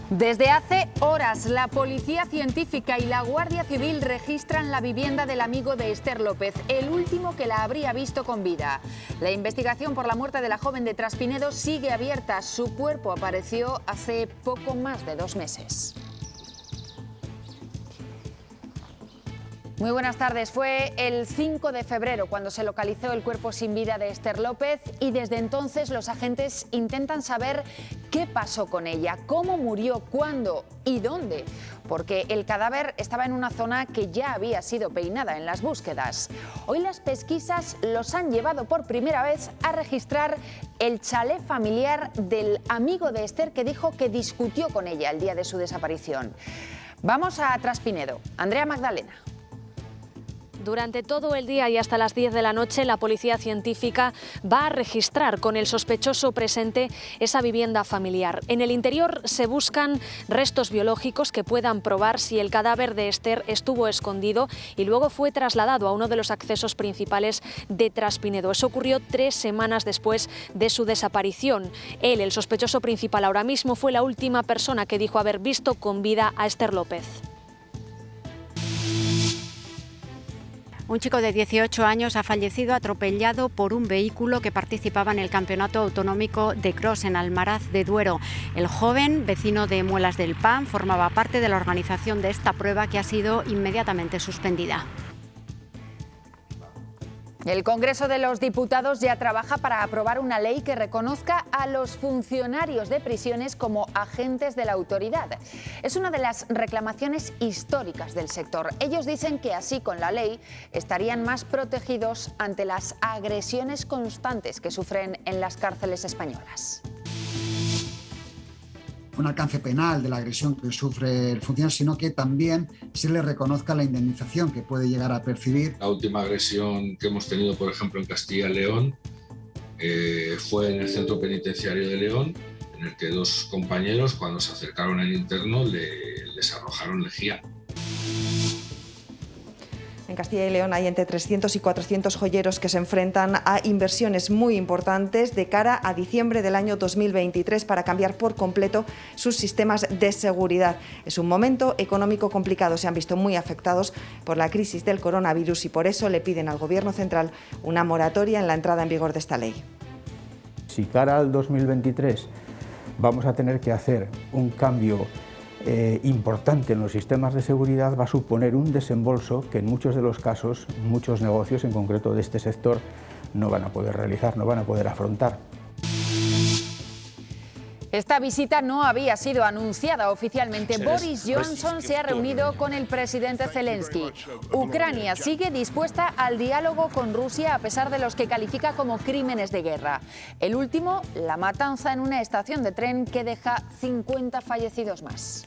Desde hace horas, la Policía Científica y la Guardia Civil registran la vivienda del amigo de Esther López, el último que la habría visto con vida. La investigación por la muerte de la joven de Traspinedo sigue abierta. Su cuerpo apareció hace poco más de 2 meses. Muy buenas tardes. Fue el 5 de febrero cuando se localizó el cuerpo sin vida de Esther López y desde entonces los agentes intentan saber qué pasó con ella, cómo murió, cuándo y dónde, porque el cadáver estaba en una zona que ya había sido peinada en las búsquedas. Hoy las pesquisas los han llevado por primera vez a registrar el chalet familiar del amigo de Esther que dijo que discutió con ella el día de su desaparición. Vamos a Traspinedo. Andrea Magdalena. Durante todo el día y hasta las 10 de la noche, la Policía Científica va a registrar con el sospechoso presente esa vivienda familiar. En el interior se buscan restos biológicos que puedan probar si el cadáver de Esther estuvo escondido y luego fue trasladado a uno de los accesos principales de Traspinedo. Eso ocurrió 3 semanas después de su desaparición. Él, el sospechoso principal ahora mismo, fue la última persona que dijo haber visto con vida a Esther López. Un chico de 18 años ha fallecido atropellado por un vehículo que participaba en el Campeonato Autonómico de Cross en Almaraz de Duero. El joven, vecino de Muelas del Pan, formaba parte de la organización de esta prueba que ha sido inmediatamente suspendida. El Congreso de los Diputados ya trabaja para aprobar una ley que reconozca a los funcionarios de prisiones como agentes de la autoridad. Es una de las reclamaciones históricas del sector. Ellos dicen que así con la ley estarían más protegidos ante las agresiones constantes que sufren en las cárceles españolas. Un alcance penal de la agresión que sufre el funcionario, sino que también se le reconozca la indemnización que puede llegar a percibir. La última agresión que hemos tenido, por ejemplo, en Castilla y León, fue en el centro penitenciario de León, en el que 2 compañeros, cuando se acercaron al interno, les arrojaron lejía. En Castilla y León hay entre 300 y 400 joyeros que se enfrentan a inversiones muy importantes de cara a diciembre del año 2023 para cambiar por completo sus sistemas de seguridad. Es un momento económico complicado, se han visto muy afectados por la crisis del coronavirus y por eso le piden al Gobierno central una moratoria en la entrada en vigor de esta ley. Si cara al 2023 vamos a tener que hacer un cambio importante en los sistemas de seguridad, va a suponer un desembolso que en muchos de los casos, muchos negocios, en concreto de este sector, no van a poder realizar, no van a poder afrontar. Esta visita no había sido anunciada oficialmente. Boris Johnson se ha reunido con el presidente Zelensky. Ucrania sigue dispuesta al diálogo con Rusia a pesar de los que califica como crímenes de guerra. El último, la matanza en una estación de tren que deja 50 fallecidos más.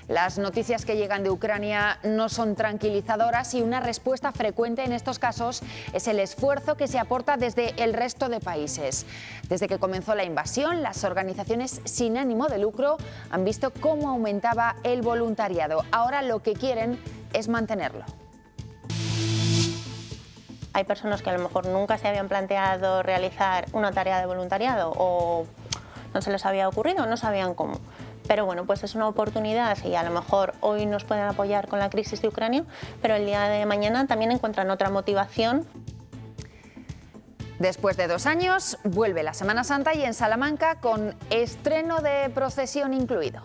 Las noticias que llegan de Ucrania no son tranquilizadoras y una respuesta frecuente en estos casos es el esfuerzo que se aporta desde el resto de países. Desde que comenzó la invasión, las organizaciones sin ánimo de lucro han visto cómo aumentaba el voluntariado. Ahora lo que quieren es mantenerlo. Hay personas que a lo mejor nunca se habían planteado realizar una tarea de voluntariado o no se les había ocurrido, no sabían cómo. Pero bueno, pues es una oportunidad y a lo mejor hoy nos pueden apoyar con la crisis de Ucrania, pero el día de mañana también encuentran otra motivación. Después de 2 años, vuelve la Semana Santa y en Salamanca con estreno de procesión incluido.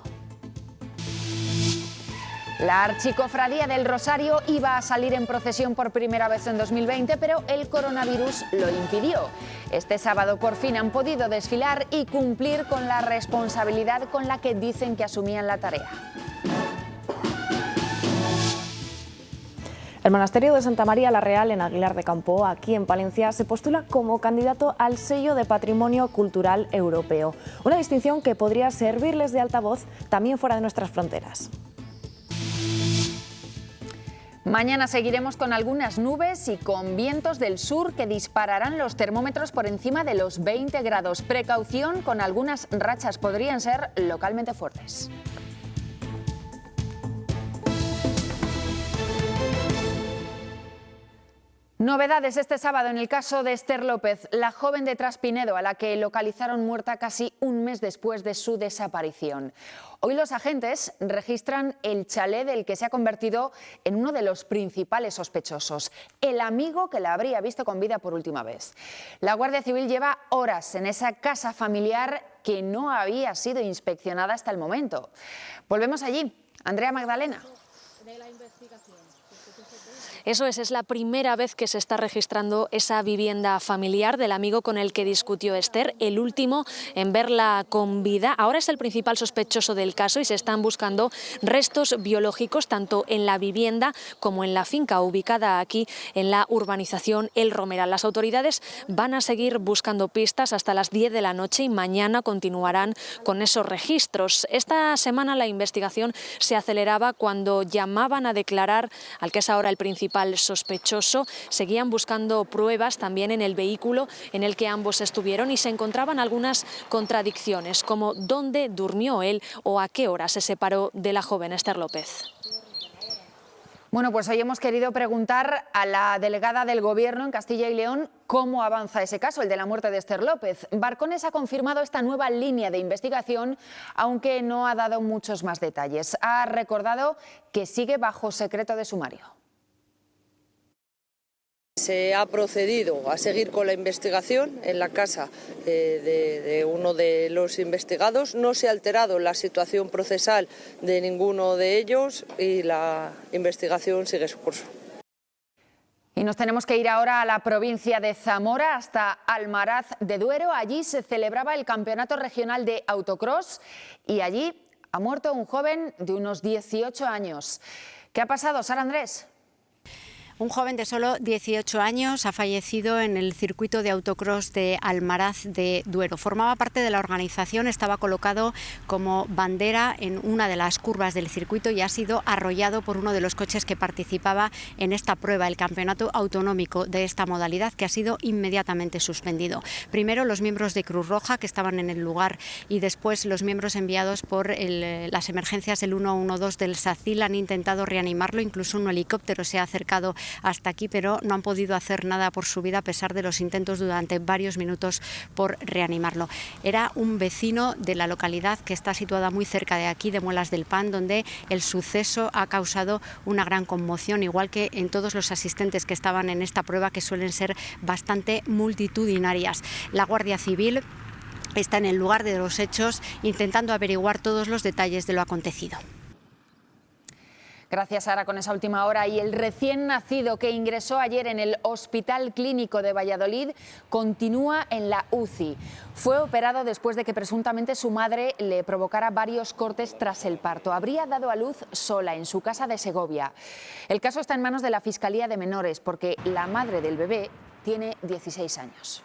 La Archicofradía del Rosario iba a salir en procesión por primera vez en 2020, pero el coronavirus lo impidió. Este sábado por fin han podido desfilar y cumplir con la responsabilidad con la que dicen que asumían la tarea. El monasterio de Santa María la Real en Aguilar de Campo, aquí en Palencia, se postula como candidato al sello de Patrimonio Cultural Europeo. Una distinción que podría servirles de altavoz también fuera de nuestras fronteras. Mañana seguiremos con algunas nubes y con vientos del sur que dispararán los termómetros por encima de los 20 grados. Precaución con algunas rachas, podrían ser localmente fuertes. Novedades este sábado en el caso de Esther López, la joven de Traspinedo a la que localizaron muerta casi un mes después de su desaparición. Hoy los agentes registran el chalet del que se ha convertido en uno de los principales sospechosos, el amigo que la habría visto con vida por última vez. La Guardia Civil lleva horas en esa casa familiar que no había sido inspeccionada hasta el momento. Volvemos allí. Andrea Magdalena. Eso es la primera vez que se está registrando esa vivienda familiar del amigo con el que discutió Esther, el último en verla con vida. Ahora es el principal sospechoso del caso y se están buscando restos biológicos tanto en la vivienda como en la finca ubicada aquí en la urbanización El Romeral. Las autoridades van a seguir buscando pistas hasta las 10 de la noche y mañana continuarán con esos registros. Esta semana la investigación se aceleraba cuando llamaban a declarar al que es ahora el principal sospechoso. Seguían buscando pruebas también en el vehículo en el que ambos estuvieron y se encontraban algunas contradicciones, como dónde durmió él o a qué hora se separó de la joven Esther López. Bueno, pues hoy hemos querido preguntar a la delegada del Gobierno en Castilla y León cómo avanza ese caso, el de la muerte de Esther López. Barcones ha confirmado esta nueva línea de investigación, aunque no ha dado muchos más detalles. Ha recordado que sigue bajo secreto de sumario. Se ha procedido a seguir con la investigación en la casa de uno de los investigados. No se ha alterado la situación procesal de ninguno de ellos y la investigación sigue su curso. Y nos tenemos que ir ahora a la provincia de Zamora, hasta Almaraz de Duero. Allí se celebraba el Campeonato Regional de Autocross y allí ha muerto un joven de unos 18 años. ¿Qué ha pasado, Sara Andrés? Un joven de solo 18 años ha fallecido en el circuito de autocross de Almaraz de Duero. Formaba parte de la organización, estaba colocado como bandera en una de las curvas del circuito y ha sido arrollado por uno de los coches que participaba en esta prueba, el campeonato autonómico de esta modalidad, que ha sido inmediatamente suspendido. Primero los miembros de Cruz Roja que estaban en el lugar y después los miembros enviados por las emergencias del 112 del SACIL han intentado reanimarlo, incluso un helicóptero se ha acercado hasta aquí, pero no han podido hacer nada por su vida a pesar de los intentos durante varios minutos por reanimarlo. Era un vecino de la localidad que está situada muy cerca de aquí, de Muelas del Pan, donde el suceso ha causado una gran conmoción, igual que en todos los asistentes que estaban en esta prueba, que suelen ser bastante multitudinarias. La Guardia Civil está en el lugar de los hechos intentando averiguar todos los detalles de lo acontecido. Gracias, Sara, con esa última hora. Y el recién nacido que ingresó ayer en el Hospital Clínico de Valladolid continúa en la UCI. Fue operado después de que presuntamente su madre le provocara varios cortes tras el parto. Habría dado a luz sola en su casa de Segovia. El caso está en manos de la Fiscalía de Menores porque la madre del bebé tiene 16 años.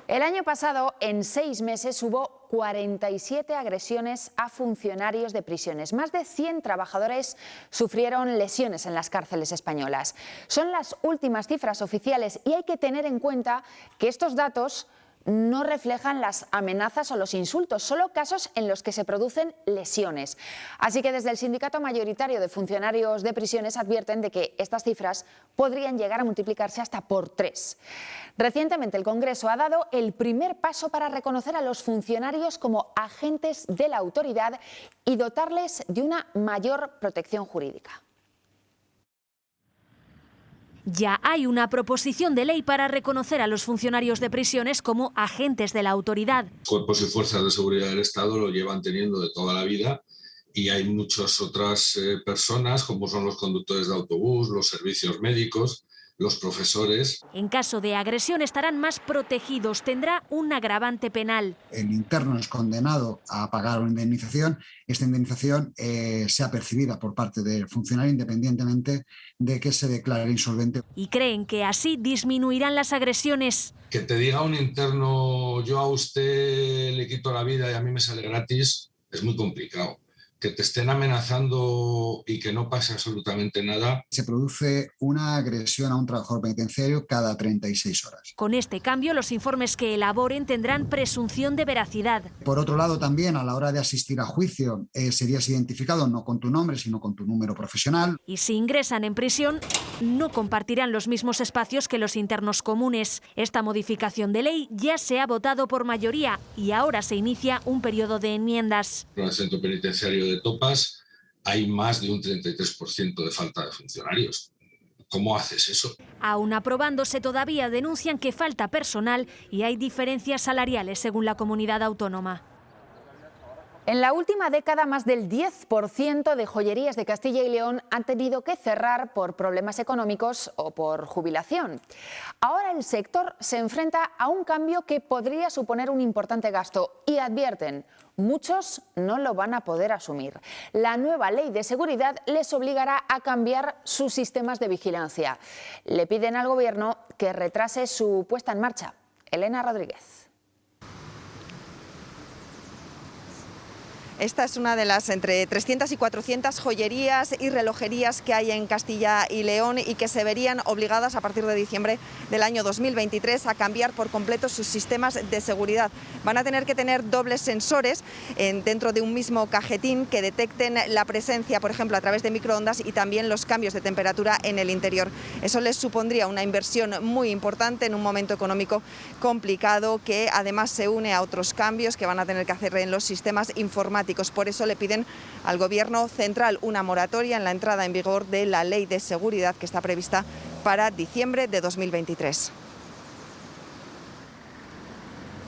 El año pasado, en 6 meses, hubo 47 agresiones a funcionarios de prisiones. Más de 100 trabajadores sufrieron lesiones en las cárceles españolas. Son las últimas cifras oficiales y hay que tener en cuenta que estos datos no reflejan las amenazas o los insultos, solo casos en los que se producen lesiones. Así que desde el sindicato mayoritario de funcionarios de prisiones advierten de que estas cifras podrían llegar a multiplicarse hasta por 3. Recientemente el Congreso ha dado el primer paso para reconocer a los funcionarios como agentes de la autoridad y dotarles de una mayor protección jurídica. Ya hay una proposición de ley para reconocer a los funcionarios de prisiones como agentes de la autoridad. Cuerpos y fuerzas de seguridad del Estado lo llevan teniendo de toda la vida y hay muchas otras personas, como son los conductores de autobús, los servicios médicos, los profesores. En caso de agresión estarán más protegidos, tendrá un agravante penal. El interno es condenado a pagar una indemnización. Esta indemnización sea percibida por parte del funcionario independientemente de que se declare insolvente. Y creen que así disminuirán las agresiones. Que te diga un interno, yo a usted le quito la vida y a mí me sale gratis, es muy complicado. Que te estén amenazando y que no pase absolutamente nada. Se produce una agresión a un trabajador penitenciario cada 36 horas. Con este cambio, los informes que elaboren tendrán presunción de veracidad. Por otro lado, también a la hora de asistir a juicio serías identificado no con tu nombre, sino con tu número profesional. Y si ingresan en prisión, no compartirán los mismos espacios que los internos comunes. Esta modificación de ley ya se ha votado por mayoría y ahora se inicia un periodo de enmiendas. En el centro penitenciario de Topas hay más de un 33% de falta de funcionarios. ¿Cómo haces eso? Aún aprobándose, todavía denuncian que falta personal y hay diferencias salariales según la comunidad autónoma. En la última década, más del 10% de joyerías de Castilla y León han tenido que cerrar por problemas económicos o por jubilación. Ahora el sector se enfrenta a un cambio que podría suponer un importante gasto y advierten, muchos no lo van a poder asumir. La nueva ley de seguridad les obligará a cambiar sus sistemas de vigilancia. Le piden al Gobierno que retrase su puesta en marcha. Elena Rodríguez. Esta es una de las entre 300 y 400 joyerías y relojerías que hay en Castilla y León y que se verían obligadas a partir de diciembre del año 2023 a cambiar por completo sus sistemas de seguridad. Van a tener que tener dobles sensores dentro de un mismo cajetín que detecten la presencia, por ejemplo, a través de microondas y también los cambios de temperatura en el interior. Eso les supondría una inversión muy importante en un momento económico complicado que además se une a otros cambios que van a tener que hacer en los sistemas informáticos. Por eso le piden al Gobierno central una moratoria en la entrada en vigor de la ley de seguridad que está prevista para diciembre de 2023.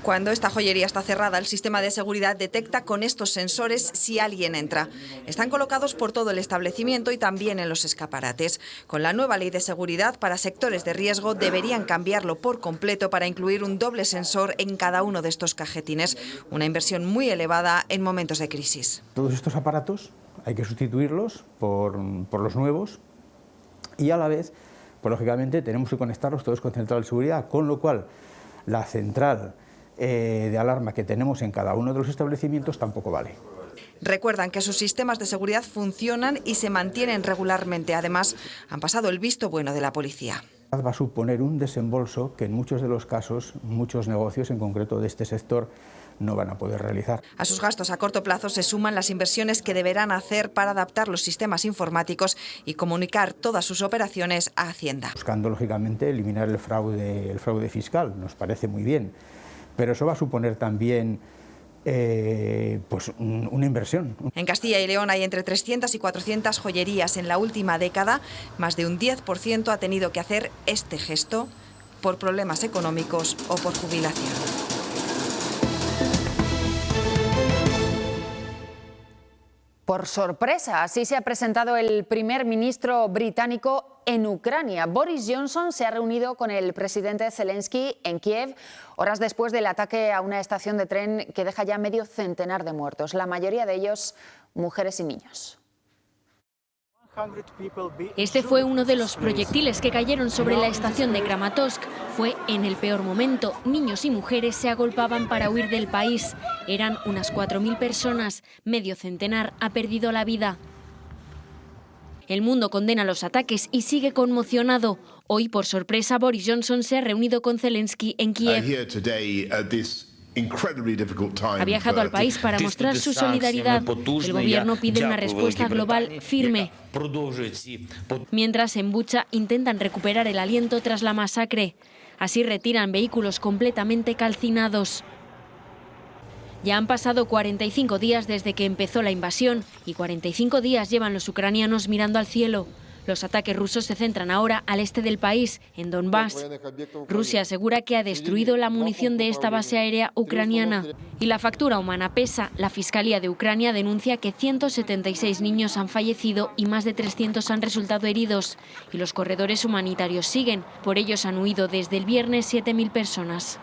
Cuando esta joyería está cerrada, el sistema de seguridad detecta con estos sensores si alguien entra. Están colocados por todo el establecimiento y también en los escaparates. Con la nueva ley de seguridad, para sectores de riesgo deberían cambiarlo por completo para incluir un doble sensor en cada uno de estos cajetines. Una inversión muy elevada en momentos de crisis. Todos estos aparatos hay que sustituirlos por los nuevos y a la vez, pues, lógicamente, tenemos que conectarlos todos con central de seguridad, con lo cual la central de alarma que tenemos en cada uno de los establecimientos tampoco vale. Recuerdan que sus sistemas de seguridad funcionan y se mantienen regularmente. Además, han pasado el visto bueno de la policía. Va a suponer un desembolso que en muchos de los casos, muchos negocios, en concreto de este sector, no van a poder realizar. A sus gastos a corto plazo se suman las inversiones que deberán hacer para adaptar los sistemas informáticos y comunicar todas sus operaciones a Hacienda. Buscando, lógicamente, eliminar el fraude fiscal, nos parece muy bien. Pero eso va a suponer también pues una inversión. En Castilla y León hay entre 300 y 400 joyerías. En la última década, más de un 10% ha tenido que hacer este gesto por problemas económicos o por jubilación. Por sorpresa, así se ha presentado el primer ministro británico en Ucrania. Boris Johnson se ha reunido con el presidente Zelensky en Kiev horas después del ataque a una estación de tren que deja ya medio centenar de muertos, la mayoría de ellos mujeres y niños. Este fue uno de los proyectiles que cayeron sobre la estación de Kramatorsk. Fue en el peor momento. Niños y mujeres se agolpaban para huir del país. Eran unas 4.000 personas. Medio centenar ha perdido la vida. El mundo condena los ataques y sigue conmocionado. Hoy, por sorpresa, Boris Johnson se ha reunido con Zelensky en Kiev. Ha viajado al país para mostrar su solidaridad. El gobierno pide una respuesta global firme. Mientras en Bucha intentan recuperar el aliento tras la masacre. Así retiran vehículos completamente calcinados. Ya han pasado 45 días desde que empezó la invasión y 45 días llevan los ucranianos mirando al cielo. Los ataques rusos se centran ahora al este del país, en Donbass. Rusia asegura que ha destruido la munición de esta base aérea ucraniana. Y la factura humana pesa. La Fiscalía de Ucrania denuncia que 176 niños han fallecido y más de 300 han resultado heridos. Y los corredores humanitarios siguen. Por ellos han huido desde el viernes 7.000 personas.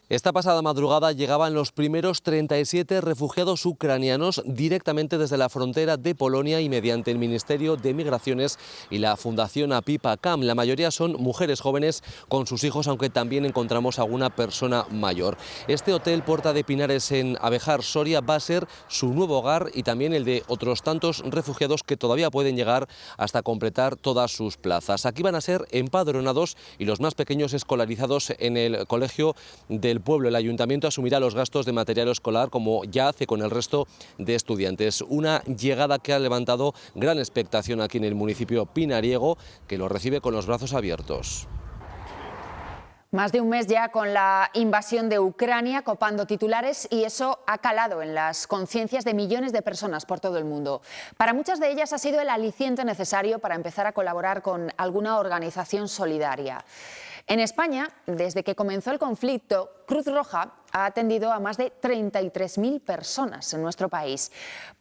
Esta pasada madrugada llegaban los primeros 37 refugiados ucranianos directamente desde la frontera de Polonia y mediante el Ministerio de Migraciones y la Fundación APIPA-CAM. La mayoría son mujeres jóvenes con sus hijos, aunque también encontramos alguna persona mayor. Este hotel Puerta de Pinares en Abejar, Soria, va a ser su nuevo hogar y también el de otros tantos refugiados que todavía pueden llegar hasta completar todas sus plazas. Aquí van a ser empadronados y los más pequeños escolarizados en el colegio del pueblo. El ayuntamiento asumirá los gastos de material escolar como ya hace con el resto de estudiantes. Una llegada que ha levantado gran expectación aquí en el municipio pinariego, que lo recibe con los brazos abiertos. Más de un mes ya con la invasión de Ucrania copando titulares y eso ha calado en las conciencias de millones de personas por todo el mundo. Para muchas de ellas ha sido el aliciente necesario para empezar a colaborar con alguna organización solidaria. En España, desde que comenzó el conflicto, Cruz Roja ha atendido a más de 33.000 personas en nuestro país.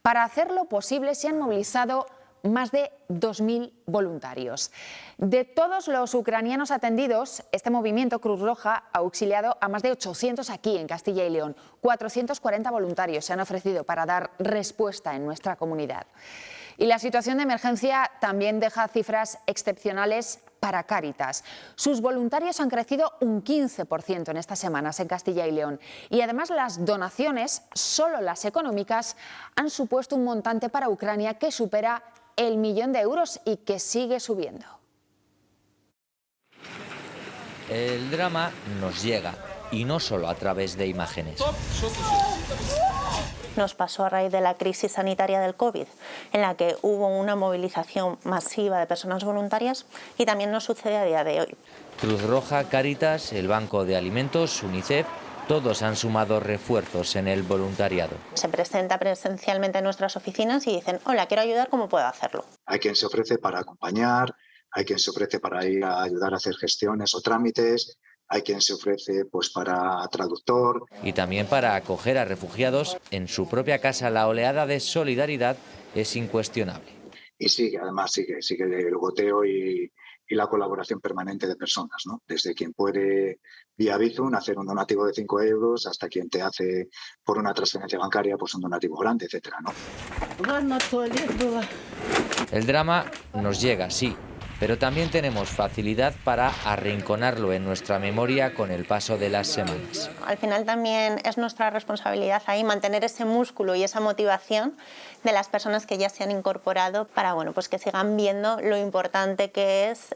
Para hacerlo posible se han movilizado más de 2.000 voluntarios. De todos los ucranianos atendidos, este movimiento Cruz Roja ha auxiliado a más de 800 aquí en Castilla y León. 440 voluntarios se han ofrecido para dar respuesta en nuestra comunidad. Y la situación de emergencia también deja cifras excepcionales para Cáritas. Sus voluntarios han crecido un 15% en estas semanas en Castilla y León. Y además las donaciones, solo las económicas, han supuesto un montante para Ucrania que supera el 1.000.000 de euros y que sigue subiendo. El drama nos llega, y no solo a través de imágenes. Nos pasó a raíz de la crisis sanitaria del COVID, en la que hubo una movilización masiva de personas voluntarias y también nos sucede a día de hoy. Cruz Roja, Cáritas, el Banco de Alimentos, UNICEF, todos han sumado refuerzos en el voluntariado. Se presenta presencialmente en nuestras oficinas y dicen, hola, quiero ayudar, ¿cómo puedo hacerlo? Hay quien se ofrece para acompañar, hay quien se ofrece para ir a ayudar a hacer gestiones o trámites, hay quien se ofrece pues para traductor. Y también para acoger a refugiados en su propia casa. La oleada de solidaridad es incuestionable. Y sigue el goteo y la colaboración permanente de personas, ¿no? Desde quien puede vía Bizum hacer un donativo de 5 euros hasta quien te hace por una transferencia bancaria pues un donativo grande, etcétera, ¿no? El drama nos llega, sí, pero también tenemos facilidad para arrinconarlo en nuestra memoria con el paso de las semanas. Al final también es nuestra responsabilidad ahí mantener ese músculo y esa motivación de las personas que ya se han incorporado para pues que sigan viendo lo importante que es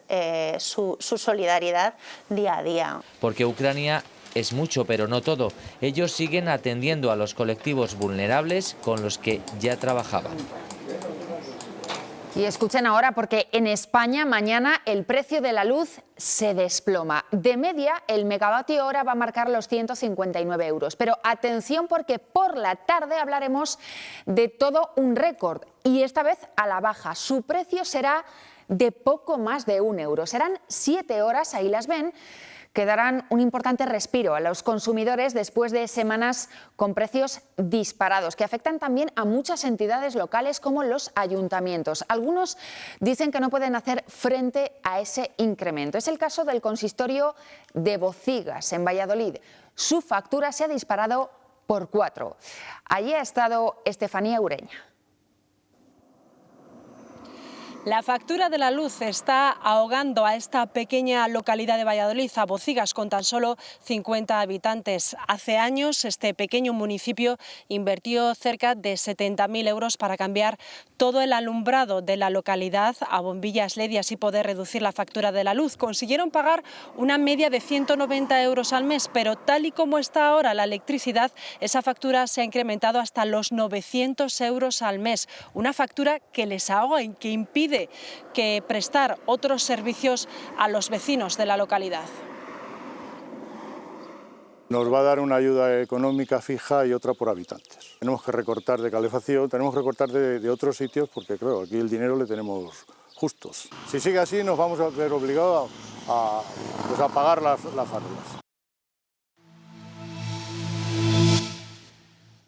su solidaridad día a día. Porque Ucrania es mucho, pero no todo. Ellos siguen atendiendo a los colectivos vulnerables con los que ya trabajaban. Y escuchen ahora porque en España mañana el precio de la luz se desploma. De media el megavatio hora va a marcar los 159 euros. Pero atención porque por la tarde hablaremos de todo un récord y esta vez a la baja. Su precio será de poco más de 1 euro. Serán 7 horas, ahí las ven, que darán un importante respiro a los consumidores después de semanas con precios disparados, que afectan también a muchas entidades locales como los ayuntamientos. Algunos dicen que no pueden hacer frente a ese incremento. Es el caso del consistorio de Bocigas, en Valladolid. Su factura se ha disparado por 4. Allí ha estado Estefanía Ureña. La factura de la luz está ahogando a esta pequeña localidad de Valladolid, a Bocigas, con tan solo 50 habitantes. Hace años este pequeño municipio invirtió cerca de 70.000 euros para cambiar todo el alumbrado de la localidad a bombillas LED y así poder reducir la factura de la luz. Consiguieron pagar una media de 190 euros al mes, pero tal y como está ahora la electricidad, esa factura se ha incrementado hasta los 900 euros al mes. Una factura que les ahoga y que impide que prestar otros servicios a los vecinos de la localidad. Nos va a dar una ayuda económica fija y otra por habitantes. Tenemos que recortar de calefacción, tenemos que recortar de otros sitios porque creo aquí el dinero le tenemos justos. Si sigue así nos vamos a ver obligados a pagar las farolas.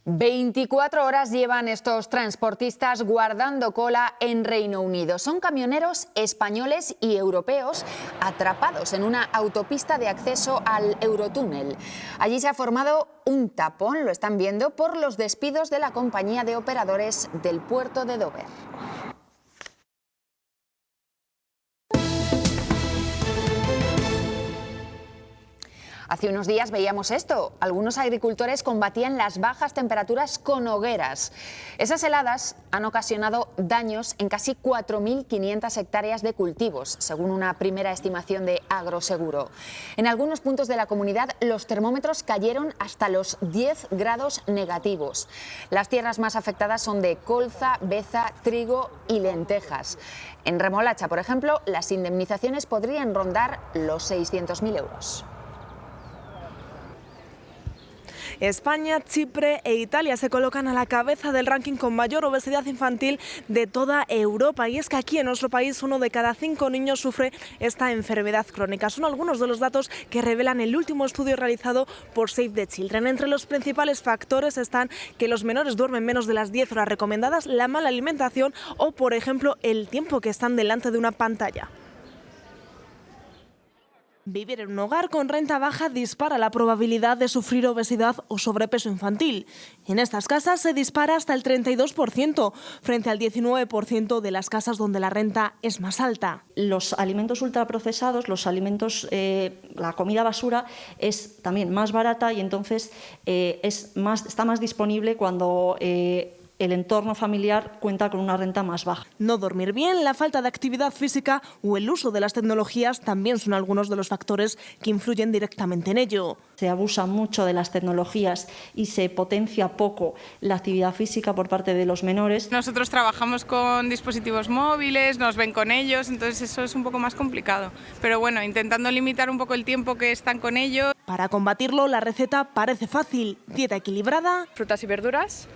24 horas llevan estos transportistas guardando cola en Reino Unido. Son camioneros españoles y europeos atrapados en una autopista de acceso al Eurotúnel. Allí se ha formado un tapón, lo están viendo, por los despidos de la compañía de operadores del puerto de Dover. Hace unos días veíamos esto. Algunos agricultores combatían las bajas temperaturas con hogueras. Esas heladas han ocasionado daños en casi 4.500 hectáreas de cultivos, según una primera estimación de Agroseguro. En algunos puntos de la comunidad los termómetros cayeron hasta los 10 grados negativos. Las tierras más afectadas son de colza, beza, trigo y lentejas. En remolacha, por ejemplo, las indemnizaciones podrían rondar los 600.000 euros. España, Chipre e Italia se colocan a la cabeza del ranking con mayor obesidad infantil de toda Europa. Y es que aquí en nuestro país 1 de cada 5 niños sufre esta enfermedad crónica. Son algunos de los datos que revelan el último estudio realizado por Save the Children. Entre los principales factores están que los menores duermen menos de las 10 horas recomendadas, la mala alimentación o, por ejemplo, el tiempo que están delante de una pantalla. Vivir en un hogar con renta baja dispara la probabilidad de sufrir obesidad o sobrepeso infantil. En estas casas se dispara hasta el 32%, frente al 19% de las casas donde la renta es más alta. Los alimentos ultraprocesados, los alimentos, la comida basura es también más barata y entonces está más disponible cuando el entorno familiar cuenta con una renta más baja. No dormir bien, la falta de actividad física o el uso de las tecnologías también son algunos de los factores que influyen directamente en ello. Se abusa mucho de las tecnologías y se potencia poco la actividad física por parte de los menores. Nosotros trabajamos con dispositivos móviles, nos ven con ellos, entonces eso es un poco más complicado. Pero bueno, intentando limitar un poco el tiempo que están con ellos. Para combatirlo, la receta parece fácil: dieta equilibrada, frutas y verduras,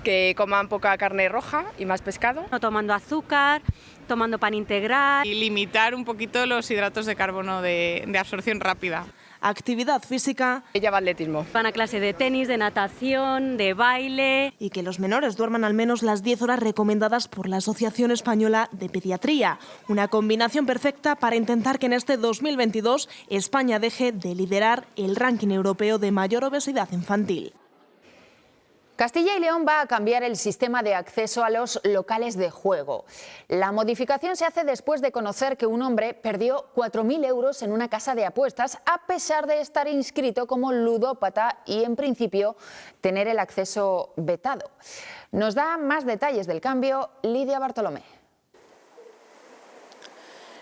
que coman poca carne roja y más pescado. No tomando azúcar, tomando pan integral. Y limitar un poquito los hidratos de carbono de absorción rápida. Actividad física. Ella va atletismo. Van a clase de tenis, de natación, de baile. Y que los menores duerman al menos las 10 horas recomendadas por la Asociación Española de Pediatría. Una combinación perfecta para intentar que en este 2022 España deje de liderar el ranking europeo de mayor obesidad infantil. Castilla y León va a cambiar el sistema de acceso a los locales de juego. La modificación se hace después de conocer que un hombre perdió 4.000 euros en una casa de apuestas a pesar de estar inscrito como ludópata y, en principio, tener el acceso vetado. Nos da más detalles del cambio Lidia Bartolomé.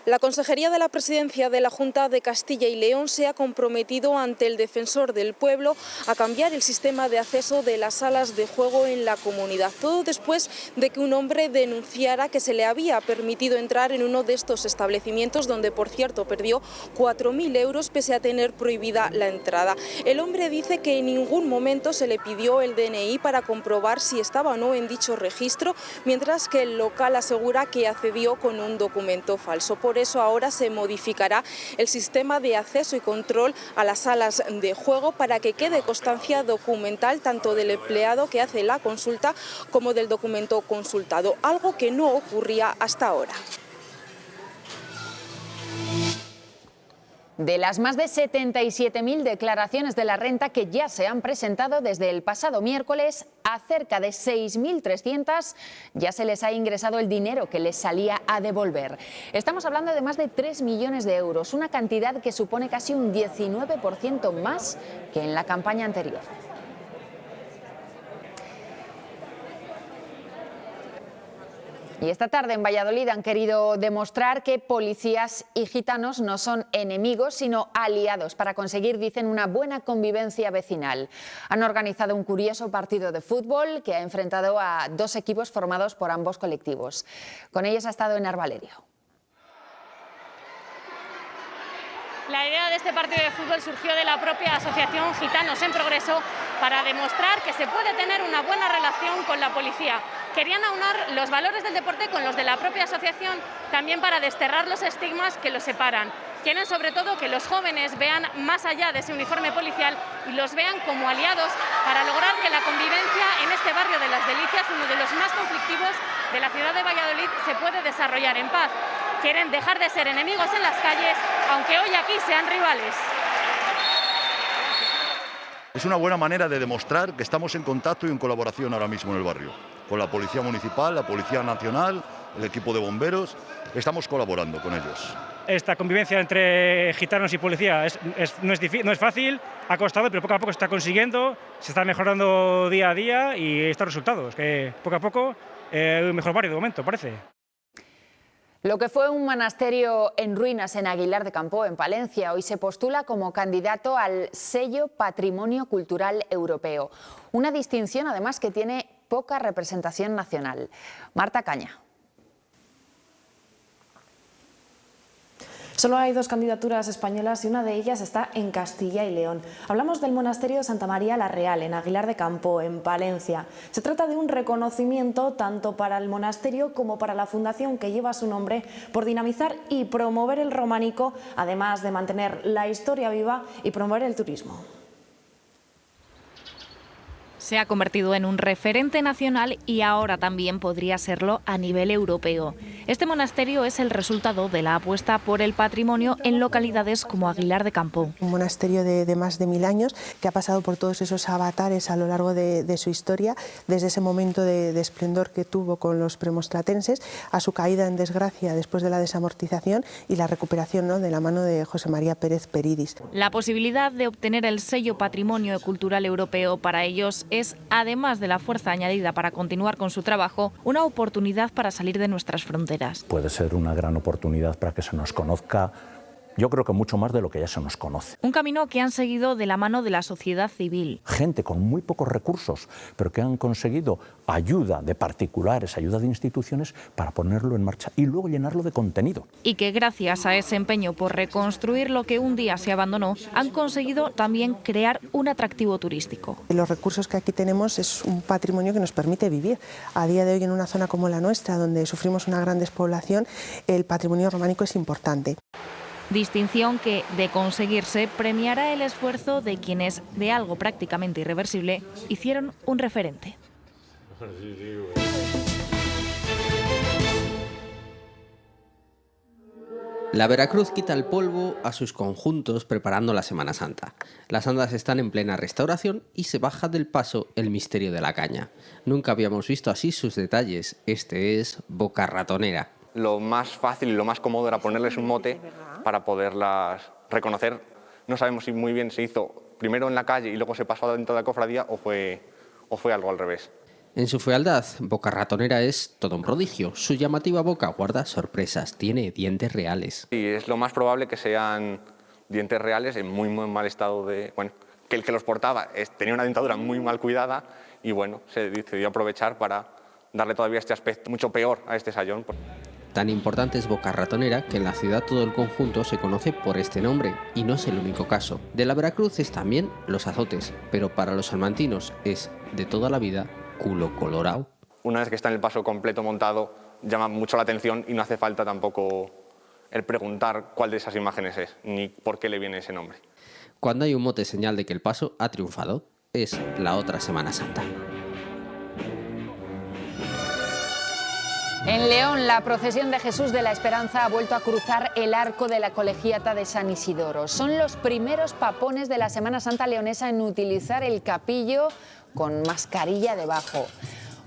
La Consejería de la Presidencia de la Junta de Castilla y León se ha comprometido ante el Defensor del Pueblo a cambiar el sistema de acceso de las salas de juego en la comunidad. Todo después de que un hombre denunciara que se le había permitido entrar en uno de estos establecimientos, donde, por cierto, perdió 4.000 euros pese a tener prohibida la entrada. El hombre dice que en ningún momento se le pidió el DNI para comprobar si estaba o no en dicho registro, mientras que el local asegura que accedió con un documento falso. Por eso ahora se modificará el sistema de acceso y control a las salas de juego para que quede constancia documental tanto del empleado que hace la consulta como del documento consultado, algo que no ocurría hasta ahora. De las más de 77.000 declaraciones de la renta que ya se han presentado desde el pasado miércoles, a cerca de 6.300 ya se les ha ingresado el dinero que les salía a devolver. Estamos hablando de más de 3 millones de euros, una cantidad que supone casi un 19% más que en la campaña anterior. Y esta tarde en Valladolid han querido demostrar que policías y gitanos no son enemigos, sino aliados para conseguir, dicen, una buena convivencia vecinal. Han organizado un curioso partido de fútbol que ha enfrentado a dos equipos formados por ambos colectivos. Con ellos ha estado Enar Valerio. La idea de este partido de fútbol surgió de la propia asociación Gitanos en Progreso para demostrar que se puede tener una buena relación con la policía. Querían aunar los valores del deporte con los de la propia asociación, también para desterrar los estigmas que los separan. Quieren sobre todo que los jóvenes vean más allá de ese uniforme policial y los vean como aliados para lograr que la convivencia en este barrio de Las Delicias, uno de los más conflictivos de la ciudad de Valladolid, se puede desarrollar en paz. Quieren dejar de ser enemigos en las calles, aunque hoy aquí sean rivales. Es una buena manera de demostrar que estamos en contacto y en colaboración ahora mismo en el barrio. Con la Policía Municipal, la Policía Nacional, el equipo de bomberos, estamos colaborando con ellos. Esta convivencia entre gitanos y policía no es fácil, ha costado, pero poco a poco se está consiguiendo, se está mejorando día a día y estos resultados, que poco a poco un mejor barrio de momento, parece. Lo que fue un monasterio en ruinas en Aguilar de Campoo, en Palencia, hoy se postula como candidato al sello Patrimonio Cultural Europeo. Una distinción, además, que tiene poca representación nacional. Marta Caña. Solo hay 2 candidaturas españolas y una de ellas está en Castilla y León. Hablamos del monasterio de Santa María la Real, en Aguilar de Campoo, en Palencia. Se trata de un reconocimiento tanto para el monasterio como para la fundación que lleva su nombre por dinamizar y promover el románico, además de mantener la historia viva y promover el turismo. Se ha convertido en un referente nacional y ahora también podría serlo a nivel europeo. Este monasterio es el resultado de la apuesta por el patrimonio en localidades como Aguilar de Campoo. Un monasterio de más de 1000 años que ha pasado por todos esos avatares a lo largo de su historia, desde ese momento de esplendor que tuvo con los premonstratenses a su caída en desgracia después de la desamortización y la recuperación, ¿no?, de la mano de José María Pérez Peridis. La posibilidad de obtener el sello Patrimonio Cultural Europeo para ellos es, además de la fuerza añadida para continuar con su trabajo, una oportunidad para salir de nuestras fronteras. Puede ser una gran oportunidad para que se nos conozca, yo creo que mucho más de lo que ya se nos conoce. Un camino que han seguido de la mano de la sociedad civil. Gente con muy pocos recursos, pero que han conseguido ayuda de particulares, ayuda de instituciones para ponerlo en marcha y luego llenarlo de contenido. Y que gracias a ese empeño por reconstruir lo que un día se abandonó, han conseguido también crear un atractivo turístico. Los recursos que aquí tenemos es un patrimonio que nos permite vivir. A día de hoy, en una zona como la nuestra, donde sufrimos una gran despoblación, el patrimonio románico es importante. Distinción que, de conseguirse, premiará el esfuerzo de quienes, de algo prácticamente irreversible, hicieron un referente. La Veracruz quita el polvo a sus conjuntos preparando la Semana Santa. Las andas están en plena restauración y se baja del paso el misterio de la caña. Nunca habíamos visto así sus detalles. Este es Boca Ratonera. Lo más fácil y lo más cómodo era ponerles un mote para poderlas reconocer. No sabemos si muy bien se hizo primero en la calle y luego se pasó dentro de la cofradía o fue algo al revés. En su fealdad, Boca Ratonera es todo un prodigio. Su llamativa boca guarda sorpresas, tiene dientes reales. Sí, es lo más probable que sean dientes reales en muy mal estado de... Bueno, que el que los portaba tenía una dentadura muy mal cuidada y bueno, se decidió aprovechar para darle todavía este aspecto mucho peor a este sayón. Tan importante es Boca Ratonera que en la ciudad todo el conjunto se conoce por este nombre, y no es el único caso. De la Veracruz es también los azotes, pero para los salmantinos es, de toda la vida, culo colorado. Una vez que está en el paso completo montado, llama mucho la atención y no hace falta tampoco el preguntar cuál de esas imágenes es, ni por qué le viene ese nombre. Cuando hay un mote señal de que el paso ha triunfado, es la otra Semana Santa. En León, la procesión de Jesús de la Esperanza ha vuelto a cruzar el arco de la Colegiata de San Isidoro. Son los primeros papones de la Semana Santa leonesa en utilizar el capillo con mascarilla debajo.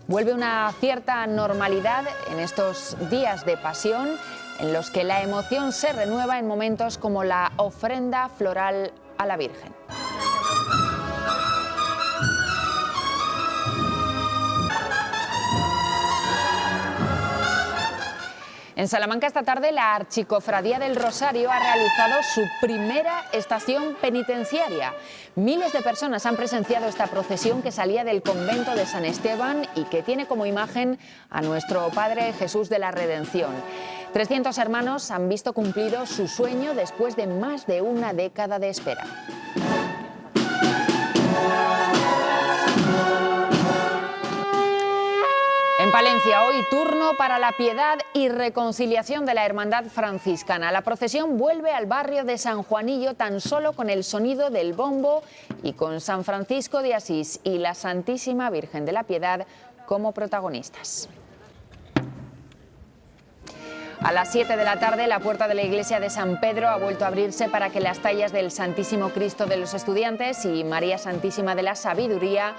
Vuelve una cierta normalidad en estos días de pasión, en los que la emoción se renueva en momentos como la ofrenda floral a la Virgen. En Salamanca esta tarde la Archicofradía del Rosario ha realizado su primera estación penitenciaria. Miles de personas han presenciado esta procesión que salía del convento de San Esteban y que tiene como imagen a nuestro Padre Jesús de la Redención. 300 hermanos han visto cumplido su sueño después de más de una década de espera. En Valencia, hoy turno para la piedad y reconciliación de la Hermandad Franciscana. La procesión vuelve al barrio de San Juanillo tan solo con el sonido del bombo y con San Francisco de Asís y la Santísima Virgen de la Piedad como protagonistas. A las 7 de la tarde, la puerta de la iglesia de San Pedro ha vuelto a abrirse para que las tallas del Santísimo Cristo de los Estudiantes y María Santísima de la Sabiduría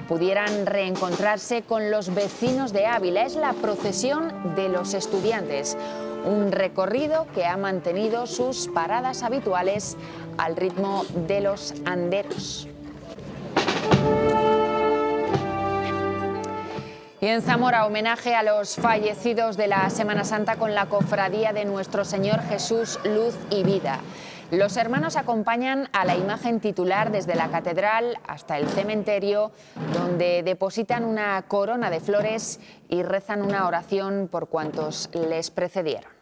pudieran reencontrarse con los vecinos de Ávila. Es la procesión de los estudiantes, un recorrido que ha mantenido sus paradas habituales al ritmo de los anderos. Y en Zamora, homenaje a los fallecidos de la Semana Santa con la cofradía de Nuestro Señor Jesús, Luz y Vida. Los hermanos acompañan a la imagen titular desde la catedral hasta el cementerio, donde depositan una corona de flores y rezan una oración por cuantos les precedieron.